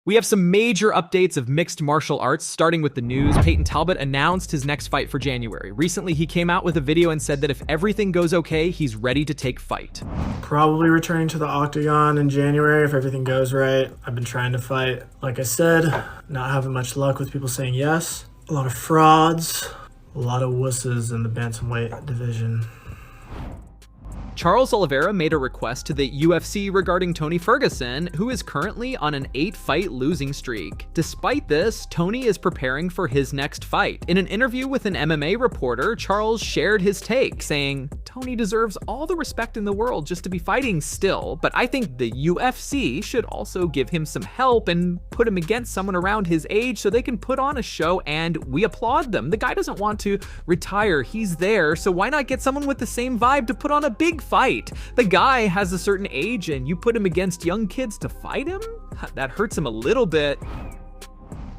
We have some major updates of mixed martial arts, starting with the news. Payton Talbott announced his next fight for January. Recently, he came out with a video and said that if everything goes okay, he's ready to take fight. Probably returning to the octagon in January if everything goes right. I've been trying to fight, like I said, not having much luck with people saying yes. A lot of frauds, a lot of wusses in the bantamweight division. Charles Oliveira made a request to the UFC regarding Tony Ferguson, who is currently on an 8-fight losing streak. Despite this, Tony is preparing for his next fight. In an interview with an MMA reporter, Charles shared his take, saying, "Tony deserves all the respect in the world just to be fighting still, but I think the UFC should also give him some help and put him against someone around his age so they can put on a show, and we applaud them. The guy doesn't want to retire, he's there, so why not get someone with the same vibe to put on a big fight? The guy has a certain age and you put him against young kids to fight him? That hurts him a little bit."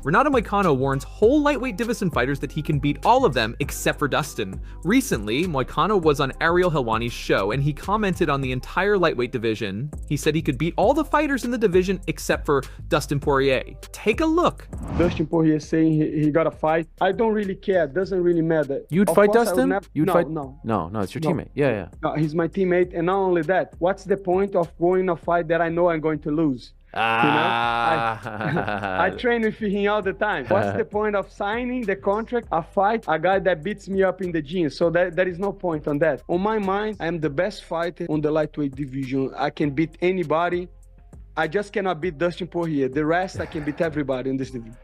Renato Moicano warns whole lightweight division fighters that he can beat all of them except for Dustin. Recently, Moicano was on Ariel Helwani's show and he commented on the entire lightweight division. He said he could beat all the fighters in the division except for Dustin Poirier. Take a look. Dustin Poirier saying he got to fight. I don't really care. Doesn't really matter. You'd fight Dustin? You'd no, fight? No, it's your teammate. Yeah. No, he's my teammate. And not only that, what's the point of going a fight that I know I'm going to lose? I train with him all the time. What's the point of signing the contract, a fight, a guy that beats me up in the gym? So there is no point on that. On my mind, I am the best fighter on the lightweight division. I can beat anybody. I just cannot beat Dustin Poirier. The rest, I can beat everybody in this division.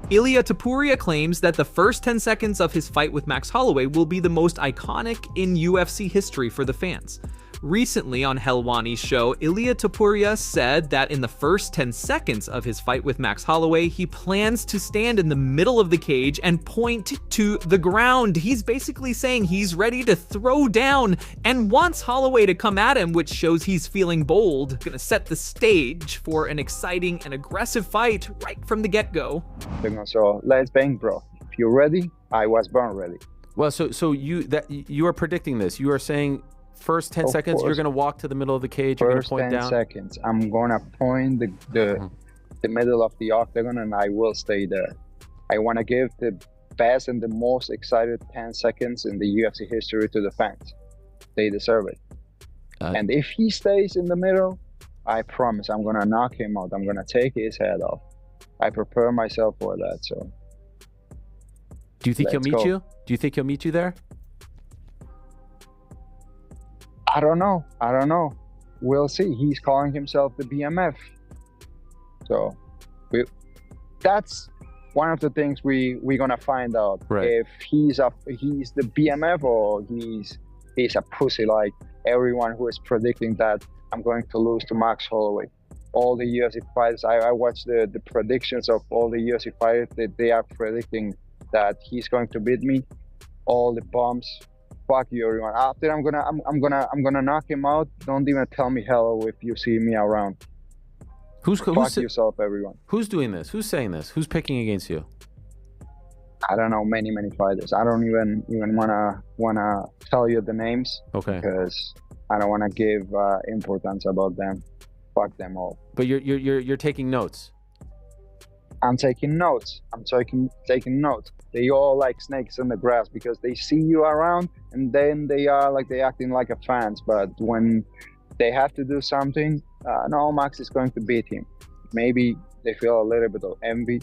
Ilia Topuria claims that the first 10 seconds of his fight with Max Holloway will be the most iconic in UFC history for the fans. Recently on Helwani's show, Ilia Topuria said that in the first 10 seconds of his fight with Max Holloway, he plans to stand in the middle of the cage and point to the ground. He's basically saying he's ready to throw down and wants Holloway to come at him, which shows he's feeling bold. Gonna set the stage for an exciting and aggressive fight right from the get-go. So let's bang, bro. If you're ready, I was born ready. Well, so you are predicting this. You are saying first 10 seconds, you're going to walk to the middle of the cage, you're going to point down? First 10 seconds, I'm going to point the middle of the octagon and I will stay there. I want to give the best and the most excited 10 seconds in the UFC history to the fans. They deserve it. And if he stays in the middle, I promise I'm going to knock him out. I'm going to take his head off. I prepare myself for that, so. Do you think he'll meet you? Do you think he'll meet you there? I don't know. We'll see. He's calling himself the BMF. So that's one of the things we're gonna find out. Right. If he's the BMF or he's a pussy like everyone who is predicting that I'm going to lose to Max Holloway. All the UFC fighters, I watched the predictions of all the UFC fighters that they are predicting that he's going to beat me. All the bombs. Fuck you, everyone. After I'm gonna knock him out. Don't even tell me hello if you see me around. Fuck yourself, everyone. Who's doing this? Who's saying this? Who's picking against you? I don't know. Many fighters. I don't even wanna tell you the names. Okay. Because I don't wanna give importance about them. Fuck them all. But you're taking notes. I'm taking notes. Taking notes. They all like snakes in the grass because they see you around and then they acting like a fans. But when they have to do something, no, Max is going to beat him. Maybe they feel a little bit of envy.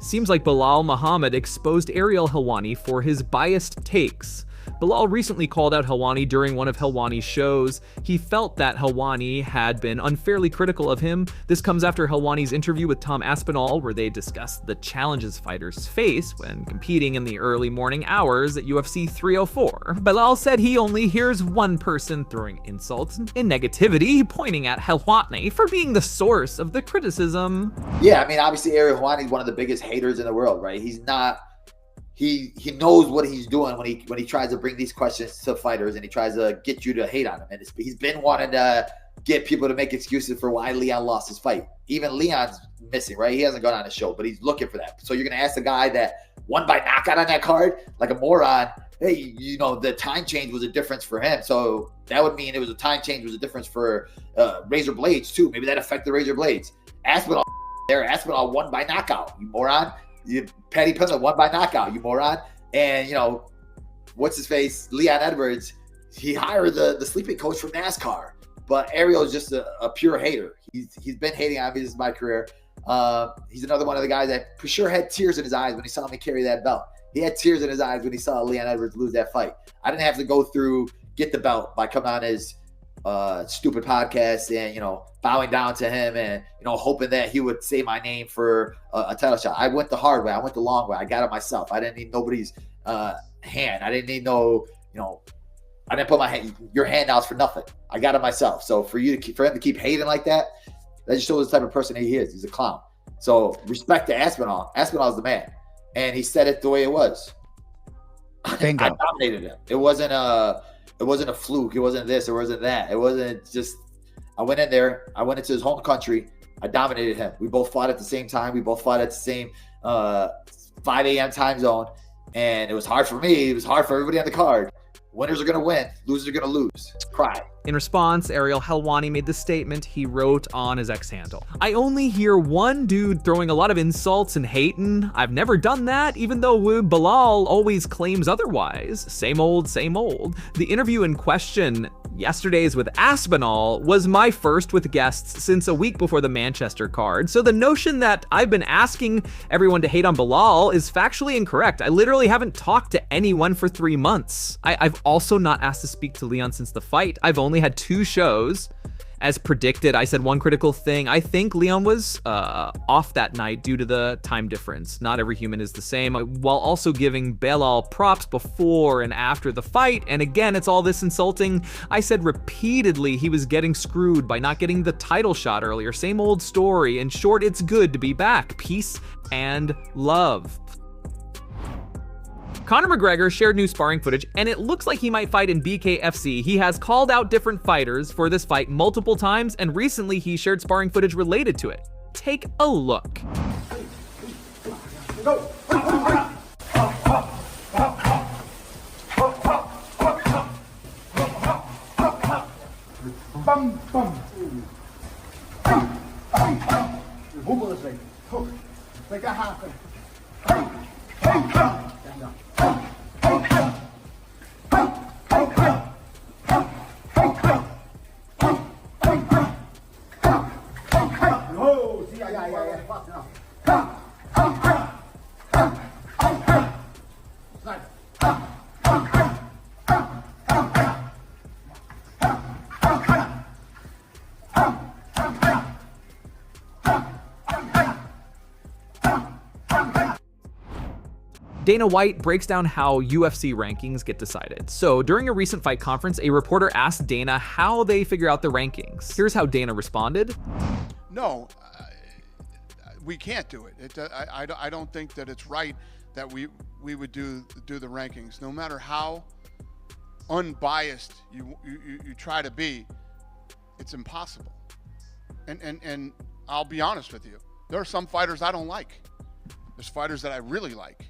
Seems like Belal Muhammad exposed Ariel Helwani for his biased takes. Belal recently called out Helwani during one of Helwani's shows. He felt that Helwani had been unfairly critical of him. This comes after Helwani's interview with Tom Aspinall, where they discussed the challenges fighters face when competing in the early morning hours at UFC 304. Belal said he only hears one person throwing insults and negativity, pointing at Helwani for being the source of the criticism. Yeah, I mean, obviously Ariel Helwani is one of the biggest haters in the world, right? He's not. He knows what he's doing when he tries to bring these questions to fighters and he tries to get you to hate on him. And he's been wanting to get people to make excuses for why Leon lost his fight. Even Leon's missing, right? He hasn't gone on a show, but he's looking for that. So you're going to ask the guy that won by knockout on that card like a moron, hey, you know, the time change was a difference for him. So that would mean it was a time change was a difference for Razor Blades too. Maybe that affected Razor Blades. Aspinall there. Aspinall won by knockout, you moron. Paddy Pimblett won by knockout, you moron. And, you know, what's his face? Leon Edwards, he hired the sleeping coach from NASCAR. But Ariel is just a pure hater. He's been hating on me this is my career. He's another one of the guys that for sure had tears in his eyes when he saw me carry that belt. He had tears in his eyes when he saw Leon Edwards lose that fight. I didn't have to go through get the belt by coming on his stupid podcast and, you know, bowing down to him and, you know, hoping that he would say my name for a title shot. I went the hard way. I went the long way. I got it myself. I didn't need nobody's hand. I didn't need I didn't put your handouts for nothing. I got it myself. So for him to keep hating like that, that just shows the type of person he is. He's a clown. So respect to Aspinall. Aspinall's the man, and he said it the way it was. Bingo. I dominated him. It wasn't a fluke. It wasn't this. It wasn't that. It wasn't just. I went in there. I went into his home country. I dominated him. We both fought at the same time. We both fought at the same 5 a.m. time zone, and it was hard for me. It was hard for everybody on the card. Winners are going to win. Losers are going to lose. Cry. In response, Ariel Helwani made the statement he wrote on his X handle. I only hear one dude throwing a lot of insults and hating. I've never done that, even though Belal always claims otherwise. Same old, same old. The interview in question, yesterday's with Aspinall, was my first with guests since a week before the Manchester card. So the notion that I've been asking everyone to hate on Belal is factually incorrect. I literally haven't talked to anyone for 3 months. I've also not asked to speak to Leon since the fight. I've only had 2 shows. As predicted, I said one critical thing. I think Leon was off that night due to the time difference. Not every human is the same, while also giving Belal props before and after the fight. And again, it's all this insulting. I said repeatedly he was getting screwed by not getting the title shot earlier. Same old story. In short, it's good to be back. Peace and love. Conor McGregor shared new sparring footage, and it looks like he might fight in BKFC. He has called out different fighters for this fight multiple times, and recently he shared sparring footage related to it. Take a look. Go. Bum, bum. Make that happen. Dana White breaks down how UFC rankings get decided. So during a recent fight conference, a reporter asked Dana how they figure out the rankings. Here's how Dana responded. No, we can't do it. I don't think that it's right that we would do the rankings. No matter how unbiased you try to be, it's impossible. And I'll be honest with you. There are some fighters I don't like. There's fighters that I really like.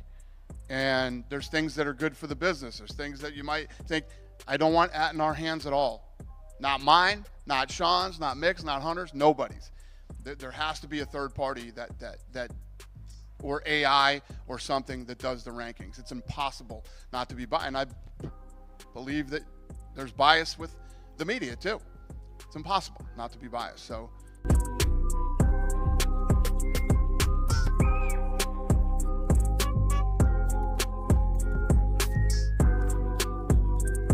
And there's things that are good for the business. There's things that you might think, I don't want in our hands at all. Not mine, not Sean's, not Mick's, not Hunter's, nobody's. There has to be a third party that or AI or something that does the rankings. It's impossible not to be biased. And I believe that there's bias with the media too. It's impossible not to be biased. So